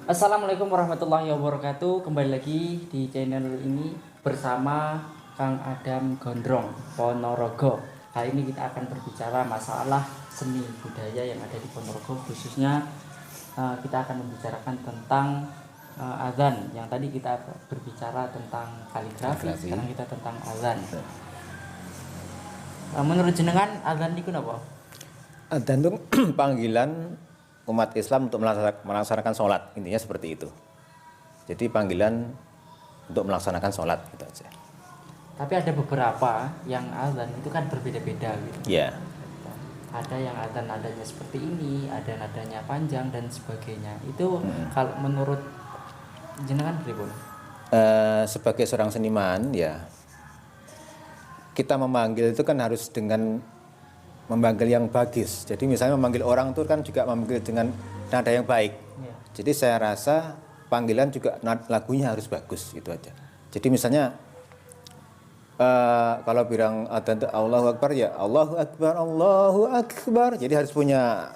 Assalamualaikum warahmatullahi wabarakatuh. Kembali lagi di channel ini bersama Kang Adam Gondrong Ponorogo. Kali ini kita akan berbicara masalah seni budaya yang ada di Ponorogo, khususnya kita akan membicarakan tentang azan. Yang tadi kita berbicara tentang kaligrafi, sekarang kita tentang azan. Menurut jenengan azan itu apa? Adzan itu panggilan umat Islam untuk melaksanakan sholat, intinya seperti itu. Jadi panggilan untuk melaksanakan sholat gitu aja. Tapi ada beberapa yang azan itu kan berbeda-beda gitu. Ya. Ada yang ada nadanya seperti ini, ada nadanya panjang dan sebagainya. Itu kalau menurut jenengan pripun? Sebagai seorang seniman ya, kita memanggil itu kan harus dengan memanggil yang bagus. Jadi misalnya memanggil orang itu kan juga memanggil dengan nada yang baik. Ya. Jadi saya rasa panggilan juga lagunya harus bagus, itu aja. Jadi misalnya kalau bilang adzan Allahu Akbar ya Allahu Akbar, Allahu Akbar. Jadi harus punya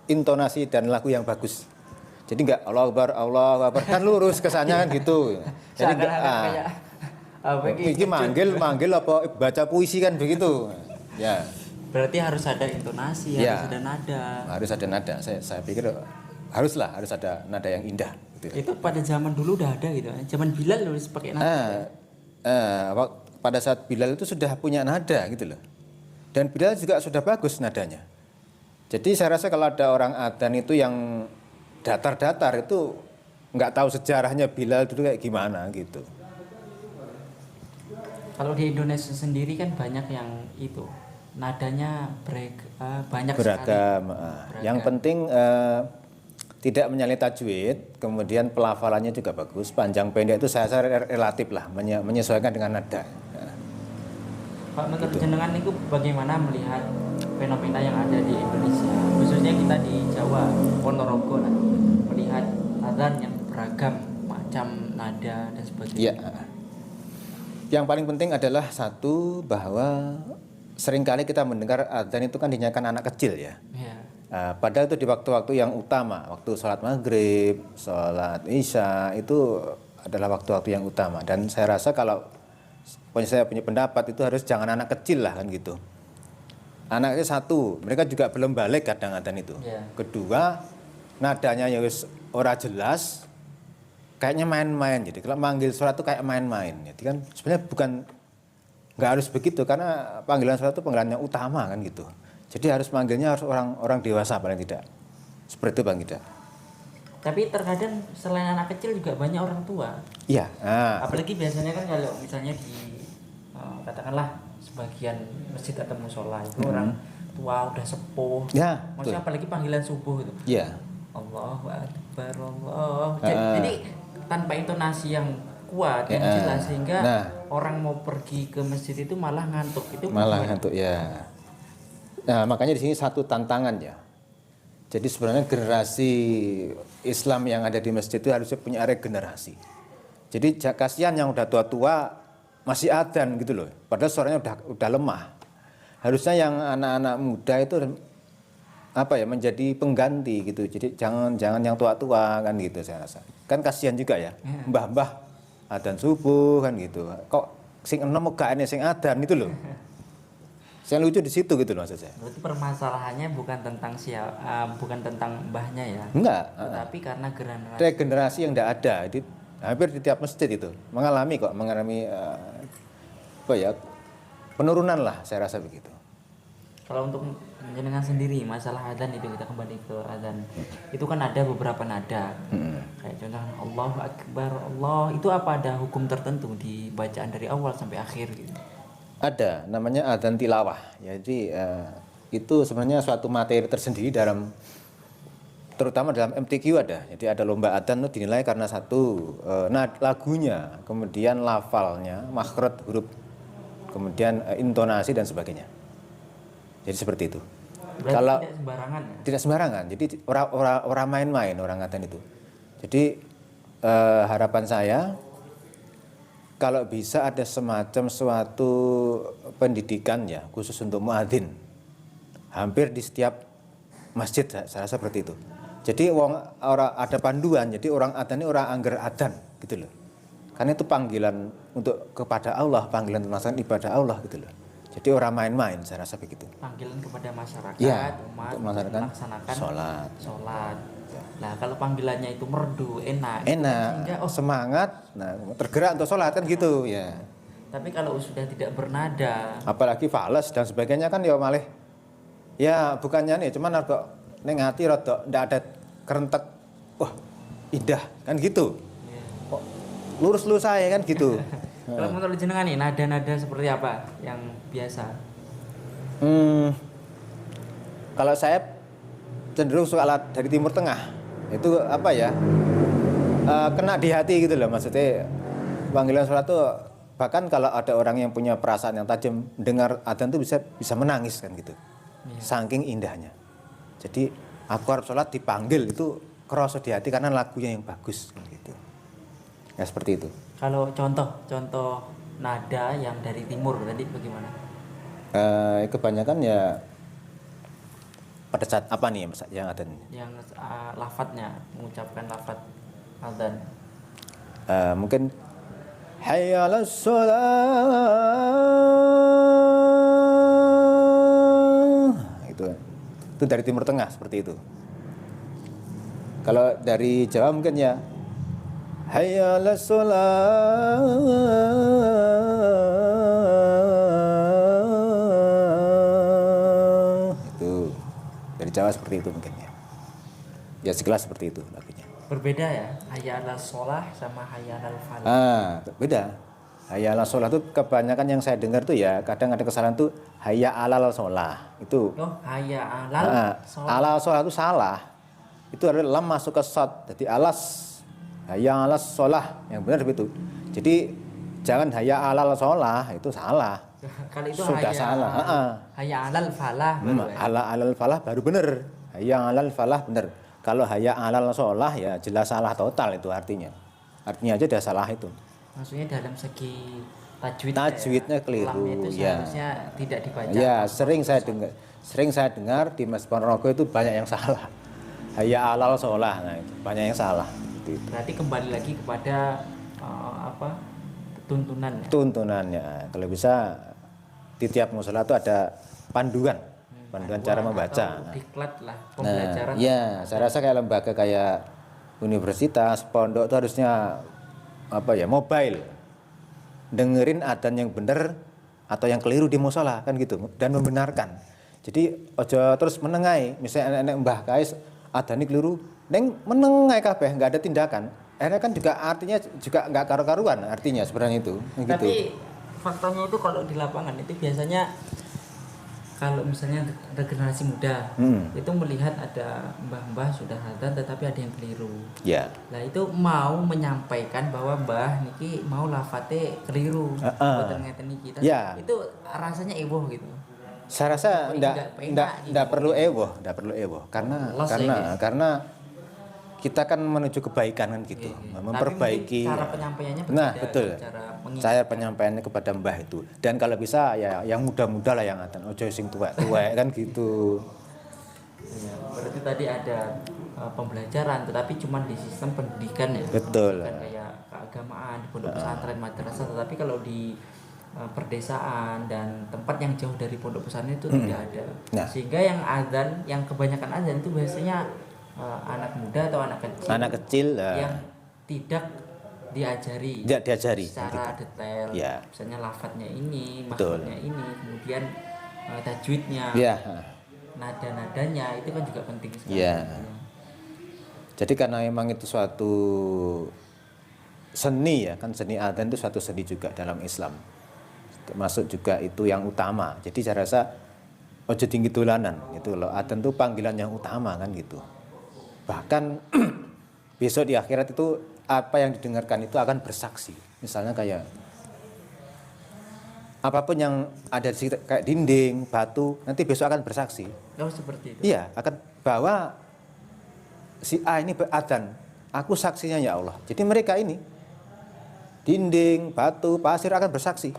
intonasi dan lagu yang bagus. Jadi enggak Allahu Akbar, Allahu Akbar kan lurus kesannya kan gitu. Jadi enggak ini manggil apa baca puisi kan begitu. Ya. Berarti harus ada intonasi, ya, harus ada nada. Harus ada nada. Saya pikir harus ada nada yang indah. Gitu. Itu pada zaman dulu udah ada gitu. Zaman Bilal harus pakai nada. Pada saat Bilal itu sudah punya nada gitu loh. Dan Bilal juga sudah bagus nadanya. Jadi saya rasa kalau ada orang adzan itu yang datar-datar itu nggak tahu sejarahnya Bilal itu kayak gimana gitu. Kalau di Indonesia sendiri kan banyak yang itu. Nadanya banyak beragam. Beragam. Yang penting tidak menyalahi tajwid, kemudian pelafalannya juga bagus, panjang pendek itu saya relatif lah menyesuaikan dengan nada. Kalau menurut jenengan itu bagaimana melihat fenomena yang ada di Indonesia, khususnya kita di Jawa, Ponorogo lah, melihat azan yang beragam macam nada dan sebagainya. Ya. Yang paling penting adalah satu bahwa seringkali kita mendengar adzan itu kan dinyanyikan anak kecil ya. Padahal itu di waktu-waktu yang utama, waktu sholat maghrib, sholat isya itu adalah waktu-waktu yang utama. Dan saya rasa kalau saya punya pendapat itu harus jangan anak kecil lah kan gitu. Anaknya satu, mereka juga belum balik kadang adzan itu. Kedua, nadanya ya ora jelas, kayaknya main-main. Jadi kalau manggil sholat itu kayak main-main. Jadi kan sebenarnya nggak harus begitu karena panggilan sholat itu panggilan yang utama kan gitu. Jadi harus manggilnya harus orang dewasa paling tidak. Seperti itu Bang Ida. Tapi terkadang selain anak kecil juga banyak orang tua. Iya. Apalagi biasanya kan kalau misalnya di katakanlah sebagian masjid atau musola itu orang tua udah sepuh. Ya. Maksudnya apalagi panggilan subuh itu. Iya. Allahu Akbar Allah. Jadi tanpa intonasi yang kuat yang jelas sehingga orang mau pergi ke masjid itu malah ngantuk. Itu malah ngantuk ya. Nah, makanya di sini satu tantangan ya. Jadi sebenarnya generasi Islam yang ada di masjid itu harusnya punya regenerasi. Jadi kasihan yang udah tua-tua masih adzan gitu loh. Padahal suaranya udah lemah. Harusnya yang anak-anak muda itu menjadi pengganti gitu. Jadi jangan yang tua-tua kan gitu saya rasa. Kan kasihan juga ya. Mbah-mbah adzan subuh kan gitu. Kok sing enom gak ene sing adzan itu loh. Saya lucu di situ gitu loh maksud saya. Berarti permasalahannya bukan tentang bukan tentang mbahnya ya. Enggak. Tetapi karena regenerasi yang tidak ada. Hampir di tiap masjid itu mengalami penurunan lah saya rasa begitu. Kalau untuk menjenengan sendiri masalah adzan itu kita kembali ke adzan. Itu kan ada beberapa nada. Kayak contoh Allahu Akbar Allah, itu apa ada hukum tertentu di bacaan dari awal sampai akhir gitu? Ada, namanya adzan tilawah. Jadi itu sebenarnya suatu materi tersendiri terutama dalam MTQ ada. Jadi ada lomba adzan itu dinilai karena satu lagunya, kemudian lafalnya, makhraj huruf, kemudian intonasi dan sebagainya. Jadi seperti itu. Berarti kalau tidak sembarangan ya? Tidak sembarangan. Jadi orang main-main orang adzan itu. Jadi harapan saya kalau bisa ada semacam suatu pendidikan ya khusus untuk muadzin. Hampir di setiap masjid saya rasa seperti itu. Jadi orang ada panduan, jadi orang adzan ini orang angger adzan gitu loh. Karena itu panggilan untuk kepada Allah, panggilan melaksanakan ibadah Allah gitu loh. Jadi orang main-main, saya rasa begitu. Panggilan kepada masyarakat, Ya, umat untuk melaksanakan sholat. Ya. Nah, kalau panggilannya itu merdu, enak, Sehingga, semangat, nah tergerak untuk sholat kan gitu ya. Tapi kalau sudah tidak bernada, apalagi fales dan sebagainya kan ya malah, ya bukannya nih, cuman agak neng hati rada ndak ada kerentek, wah indah kan gitu. Kok lurus-lurus saya kan gitu. Kalau menurut jenengan nih, nada-nada seperti apa yang biasa? Kalau saya cenderung suka alat dari Timur Tengah. Itu apa ya? Kena di hati gitu loh, maksudnya panggilan sholat tuh bahkan kalau ada orang yang punya perasaan yang tajam dengar adzan tuh bisa menangis kan gitu. Saking indahnya. Jadi aku harus sholat dipanggil itu kerasa di hati karena lagunya yang bagus kan gitu. Ya seperti itu. Kalau contoh nada yang dari timur tadi bagaimana? Kebanyakan ya pada saat apa nih yang ada? Yang lafadznya, mengucapkan lafadz adzan. Mungkin hayya 'alas shalah. Itu dari Timur Tengah seperti itu. Kalau dari Jawa mungkin ya hayya 'alas shalah. Itu dari Jawa seperti itu mungkin ya. Ya sekelas seperti itu lagunya. Berbeda ya, hayya 'alas shalah sama hayya 'alal falah. Beda. Hayya 'alas shalah itu kebanyakan yang saya dengar tuh ya, kadang ada kesalahan tuh hayya 'alal shalah. Itu. Oh, hayya 'alal shalah. Alal shalah itu salah. Itu adalah lam masuk ke shad. Jadi alas hayya 'alas shalah yang benar begitu. Jadi jangan hayya 'alal shalah, itu salah. Kalau itu sudah hayya, salah. Hayya 'alal falah baru. Alal falah baru benar. Hayya 'alal falah benar. Kalau hayya 'alal shalah ya jelas salah total itu artinya. Artinya aja dia salah itu. Maksudnya dalam segi tajwidnya keliru itu ya. Seharusnya tidak dibaca. Ya, sering saya dengar di Mas Ponorogo itu banyak yang salah. Hayya 'alal shalah, nah itu banyak yang salah. Berarti kembali lagi kepada tuntunannya. Tuntunannya. Kalau bisa di tiap mushola itu ada panduan cara membaca. Diklat lah pembelajaran. Ya, saya rasa kayak lembaga kayak universitas, pondok itu harusnya mobile. Dengerin adzan yang benar atau yang keliru di mushola kan gitu dan membenarkan. Jadi ojo terus menengai, misalnya anak Mbah Kais adzan keliru, neng menengai kabeh, enggak ada tindakan. Akhirnya kan juga artinya juga enggak karu-karuan artinya sebenarnya itu. Tapi gitu. faktanya itu kalau di lapangan itu biasanya kalau misalnya generasi muda itu melihat ada mbah-mbah sudah adzan tetapi ada yang keliru. Ya. Nah itu mau menyampaikan bahwa mbah niki mau lafate keliru. Boten ngeten niki. Ya. Itu rasanya ewoh gitu. Saya rasa enggak perlu ewoh, karena kita kan menuju kebaikan kan gitu, memperbaiki. Cara penyampaiannya berbeda. Nah, betul. Cara penyampaiannya kepada mbah itu. Dan kalau bisa ya yang muda-muda lah yang adzan, ojo sing tuwek-tuwek kan gitu. Ya, berarti tadi ada pembelajaran tetapi cuma di sistem pendidikan ya. Betul. Bukan kayak keagamaan di pondok pesantren madrasah, tetapi kalau di perdesaan dan tempat yang jauh dari pondok pesantren itu tidak ada. Nah. Sehingga yang adzan, yang kebanyakan adzan itu biasanya anak muda atau anak kecil yang tidak diajari secara gitu. detail. Ya. Misalnya lafadznya ini, maksudnya ini, kemudian tajwidnya, nada-nadanya itu kan juga penting sekali. Ya. Jadi karena memang itu suatu seni ya kan, seni adzan itu suatu seni juga dalam Islam. Termasuk juga itu yang utama. Jadi saya rasa ojo tinggi tulanan itu loh. Adzan itu panggilan yang utama kan gitu. Bahkan besok di akhirat itu apa yang didengarkan itu akan bersaksi. Misalnya kayak apapun yang ada di sekitar, kayak dinding, batu, nanti besok akan bersaksi. Oh seperti itu. Iya, akan bahwa si A ini beradzan, aku saksinya ya Allah. Jadi mereka ini dinding, batu, pasir akan bersaksi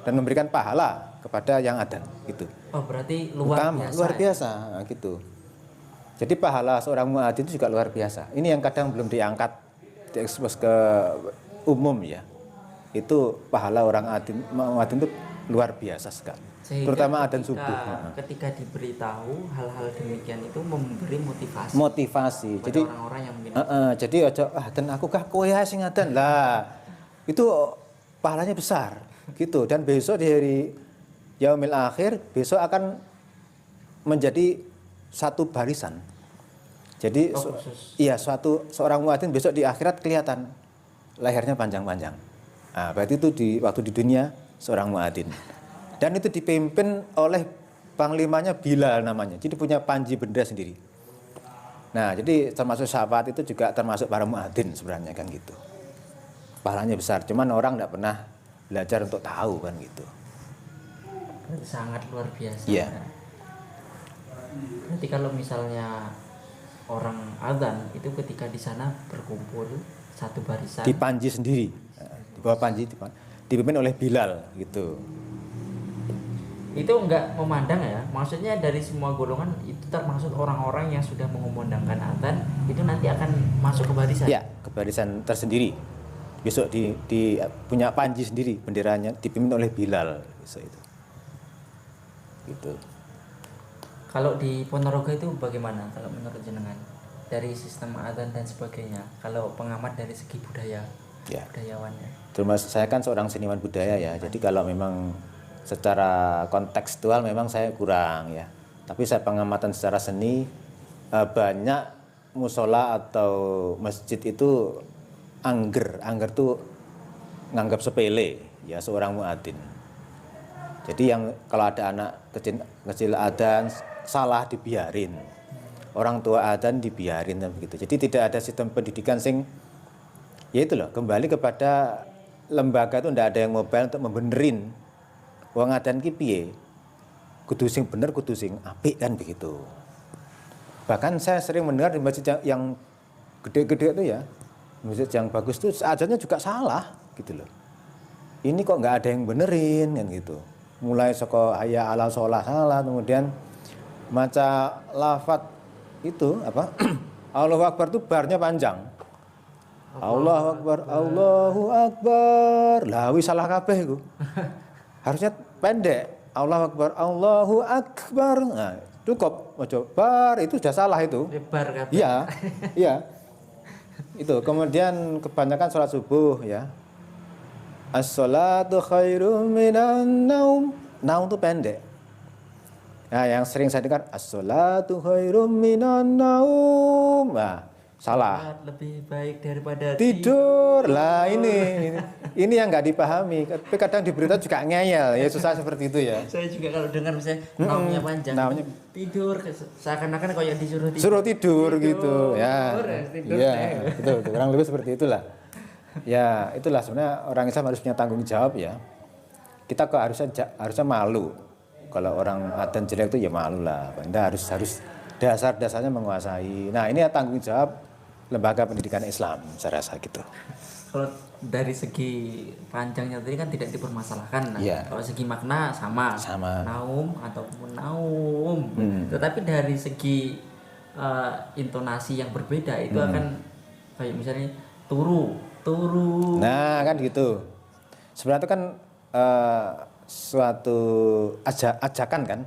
dan memberikan pahala kepada yang adzan gitu. Oh berarti luar biasa. Luar biasa gitu. Jadi pahala seorang muadzin itu juga luar biasa. Ini yang kadang belum diangkat, diekspos ke umum ya. Itu pahala orang muadzin itu luar biasa sekali. Sehingga terutama adzan subuh. Ketika diberitahu hal-hal demikian itu memberi motivasi. Motivasi. Jadi orang-orang yang mungkin. Jadi ojo dan aku kah kowe sing adzan lah. Itu pahalanya besar gitu. Dan besok di hari Yaumil Akhir besok akan menjadi satu barisan. Jadi iya seorang muadzin besok di akhirat kelihatan lehernya panjang-panjang. Nah, berarti itu waktu di dunia seorang muadzin. Dan itu dipimpin oleh panglimanya Bilal namanya. Jadi punya panji bendera sendiri. Nah, jadi termasuk syafaat itu juga termasuk para muadzin sebenarnya kan gitu. Pahalanya besar, cuman orang tidak pernah belajar untuk tahu kan gitu. Sangat luar biasa. Iya. Nanti kalau misalnya orang adzan itu ketika di sana berkumpul satu barisan di panji sendiri, di bawah panji dipimpin oleh Bilal gitu. Itu enggak memandang ya, maksudnya dari semua golongan itu termasuk orang-orang yang sudah mengumandangkan adzan itu nanti akan masuk ke barisan. Ya, ke barisan tersendiri. Besok di punya panji sendiri, benderanya dipimpin oleh Bilal besok itu. Gitu. Kalau di Ponorogo itu bagaimana kalau menurut jenengan dari sistem adzan dan sebagainya? Kalau pengamat dari segi budaya, ya. Budayawannya. Terus saya kan seorang seniman budaya ya, jadi kalau memang secara kontekstual memang saya kurang ya. Tapi saya pengamatan secara seni banyak musola atau masjid itu angger tuh nganggap sepele ya seorang muadzin. Jadi yang kalau ada anak kecil adzan salah dibiarin, orang tua adzan dibiarin dan begitu. Jadi tidak ada sistem pendidikan sing ya itu loh, kembali kepada lembaga itu tidak ada yang mobile untuk membenerin wong adzan ki piye, kudu sing bener kudu sing apik kan begitu. Bahkan saya sering mendengar di masjid yang gede-gede itu ya, masjid yang bagus itu adzannya juga salah gitu loh. Ini kok nggak ada yang benerin kan gitu. Mulai saka hayya alal sholah salah, kemudian maca lafat itu apa Allahu Akbar itu barnya panjang. Allahu Akbar, Allahu Akbar. Lah wis salah kabeh iku. Harusnya pendek. Allahu Akbar, Allahu Akbar. Nah, cukup maca bar itu sudah salah itu. Lebar kabeh. Iya. Iya. Itu kemudian kebanyakan sholat subuh ya. As-sholatu khairum minan naum. Naum itu pendek. Nah, yang sering saya dengar as-sholatu khairum minan naum. Nah, salah. Lebih baik daripada tidur. Lah ini yang nggak dipahami. Tapi kadang di berita juga ngeyel. Ya susah seperti itu ya. Saya juga kalau dengar misalnya naumnya panjang. Naumnya tidur seakan-akan kayak disuruh tidur. Suruh tidur gitu. Ya. Iya, betul. Kurang lebih seperti itulah. Ya, itulah sebenarnya orang Islam harus punya tanggung jawab ya. Kita kok harusnya malu. Kalau orang adzan jelek itu ya malu lah. Anda harus dasar-dasarnya menguasai. Nah, ini ya tanggung jawab lembaga pendidikan Islam, saya rasa gitu. Kalau dari segi panjangnya tadi kan tidak dipermasalahkan. Nah, ya. Kalau segi makna sama. Naum ataupun naum. Tetapi dari segi intonasi yang berbeda itu akan kayak misalnya turu. Nah, kan gitu. Sebenarnya itu kan suatu ajakan kan.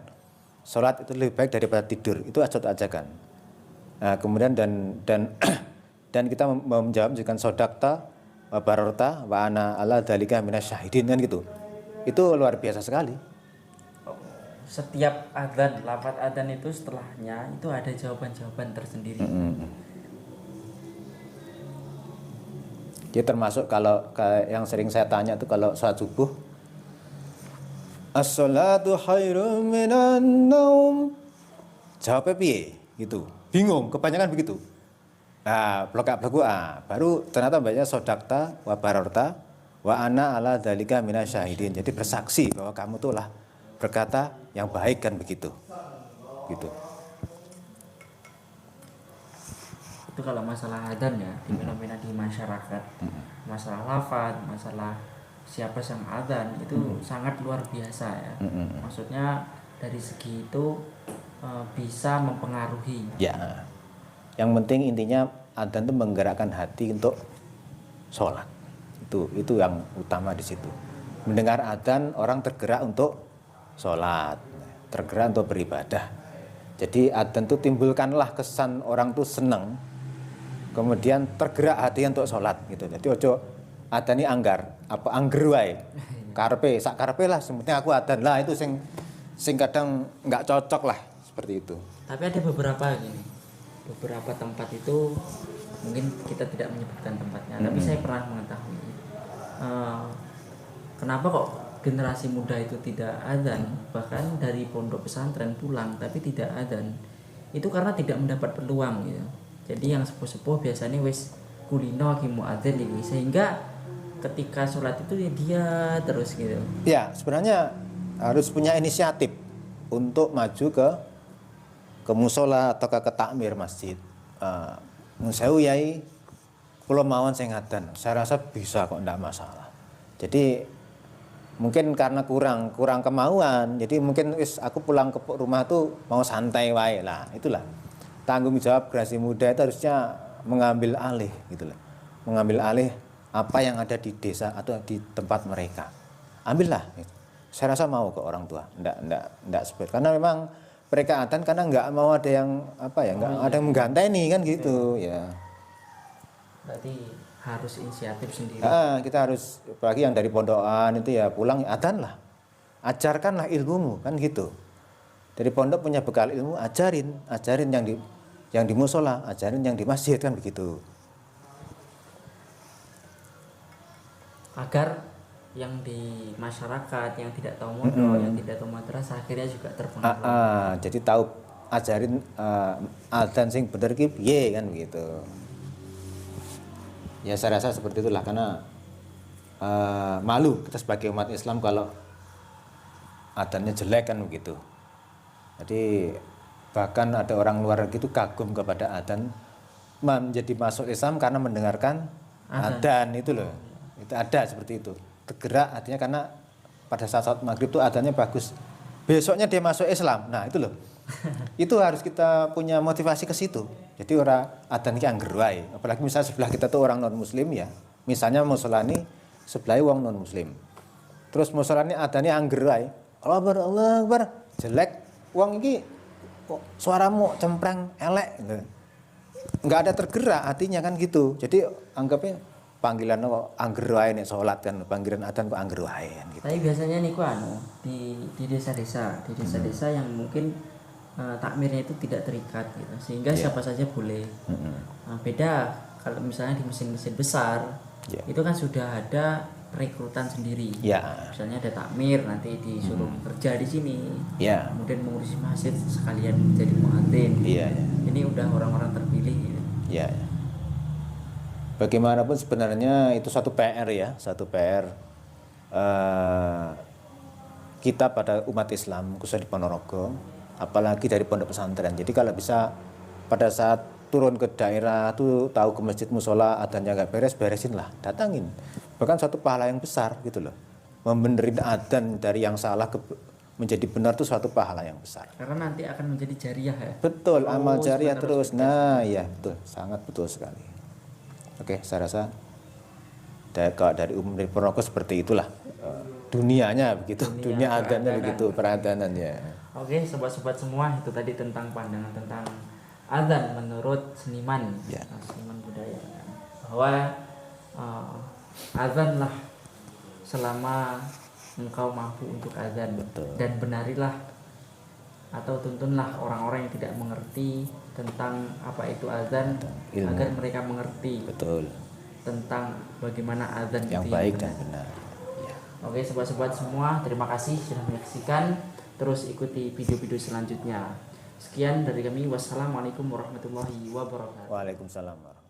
Sholat itu lebih baik daripada tidur. Itu suatu ajakan. Nah, kemudian dan kita menjawab dengan sodakta wa barorta wa ana ala dzalika minasyahidin kan gitu. Itu luar biasa sekali. Setiap adzan, lafaz adzan itu setelahnya itu ada jawaban-jawaban tersendiri. Jadi termasuk kalau yang sering saya tanya itu kalau sholat subuh, as-sholatu khairum minan naum. Jawabnya piye gitu. Bingung, kebanyakan begitu. Nah, blok-blok baru ternyata banyak sodakta wa barorta wa ana ala dzalika minasyahidin. Jadi bersaksi bahwa kamu tuh lah berkata yang baik kan begitu. Gitu. Itu kalau masalah adzan ya, di fenomena di masyarakat. Masalah lafaz, masalah siapa yang adzan itu sangat luar biasa ya. Maksudnya dari segi itu bisa mempengaruhi. Ya, yang penting intinya adzan itu menggerakkan hati untuk sholat. Itu yang utama di situ. Mendengar adzan orang tergerak untuk sholat, tergerak untuk beribadah. Jadi adzan itu timbulkanlah kesan orang tuh seneng, kemudian tergerak hati untuk sholat gitu. Jadi ojo adzan ini angger wae. Karpe, sak karpe lah, sebetulnya aku adzan lah, itu sing kadang nggak cocok lah seperti itu. Tapi ada beberapa tempat itu mungkin kita tidak menyebutkan tempatnya, tapi saya pernah mengetahui kenapa kok generasi muda itu tidak adzan, bahkan dari pondok pesantren pulang tapi tidak adzan, itu karena tidak mendapat peluang gitu. Jadi yang sepuh-sepuh biasanya wis kulino ki muadzin ini, sehingga ketika sholat itu ya dia terus gitu. Ya, sebenarnya harus punya inisiatif untuk maju ke musola atau ke takmir masjid. Saya yai kula mawon sing adzan. Saya rasa bisa kok, enggak masalah. Jadi mungkin karena kurang kemauan, jadi mungkin aku pulang ke rumah tuh mau santai wae lah. Itulah tanggung jawab generasi muda itu harusnya mengambil alih gitu loh. Mengambil alih apa yang ada di desa atau di tempat mereka. Ambillah. Saya rasa mau ke orang tua. Enggak seperti, karena memang mereka adzan karena enggak mau ada yang enggak ada yang mengganteni kan gitu ya. Berarti harus inisiatif sendiri. Kita harus, apalagi yang dari pondokan itu ya pulang adzan lah. Ajarkanlah ilmumu kan gitu. Dari pondok punya bekal ilmu, ajarin yang di musola, ajarin yang di masjid kan begitu. Agar yang di masyarakat yang tidak tahu modal, yang tidak tahu madrasah akhirnya juga terpengaruh. Jadi tahu, ajarin adzan sing bener ki piye kan begitu. Ya saya rasa seperti itulah, karena malu kita sebagai umat Islam kalau adzannya jelek kan begitu. Jadi bahkan ada orang luar gitu kagum kepada adzan, menjadi masuk Islam karena mendengarkan adzan itu loh. Itu ada seperti itu. Tergerak artinya karena pada saat maghrib itu adzannya bagus. Besoknya dia masuk Islam. Nah, itu loh. Itu harus kita punya motivasi ke situ. Jadi orang adzan ki angger wae. Apalagi misalnya sebelah kita tuh orang non muslim ya. Misalnya musolani sebelah wong non muslim. Terus musolani adzannya angger wae. Allah Akbar. Jelek wong iki kok suaramu cempreng elek gitu. Enggak ada tergerak hatinya kan gitu. Jadi anggapnya panggilan kok angger wae nek salat kan, panggilan adzan kok angger wae gitu. Tapi biasanya niku di desa-desa, yang mungkin takmirnya itu tidak terikat gitu, sehingga siapa saja boleh. Beda kalau misalnya di mesin-mesin besar, itu kan sudah ada perekrutan sendiri. Misalnya ada takmir nanti disuruh kerja di sini, kemudian mengurusi masjid sekalian jadi muadzin. Ini udah orang-orang terpilih gitu. Bagaimanapun sebenarnya itu satu PR ya, satu PR kita pada umat Islam khususnya di Ponorogo, apalagi dari pondok pesantren. Jadi kalau bisa pada saat turun ke daerah tuh tahu ke masjid musola adzannya nggak beresin lah, datangin. Bahkan satu pahala yang besar gitu loh. Membenerin adzan dari yang salah menjadi benar tuh suatu pahala yang besar. Karena nanti akan menjadi jariah ya. Betul, amal jariah terus. Nah, iya betul, sangat betul sekali. Oke, saya rasa kalau dari umum dari Ponorogo seperti itulah dunianya begitu, dunia adzannya begitu, peradzanannya. Oke, sobat-sobat semua, itu tadi tentang pandangan tentang adzan menurut seniman, seniman budaya, bahwa adzan lah selama engkau mampu untuk adzan, dan benarilah atau tuntunlah orang-orang yang tidak mengerti tentang apa itu adzan, agar mereka mengerti tentang bagaimana adzan yang itu baik dan benar. Oke, sobat-sobat semua, terima kasih sudah menyaksikan. Terus ikuti video-video selanjutnya. Sekian dari kami. Wassalamualaikum warahmatullahi wabarakatuh. Waalaikumsalam.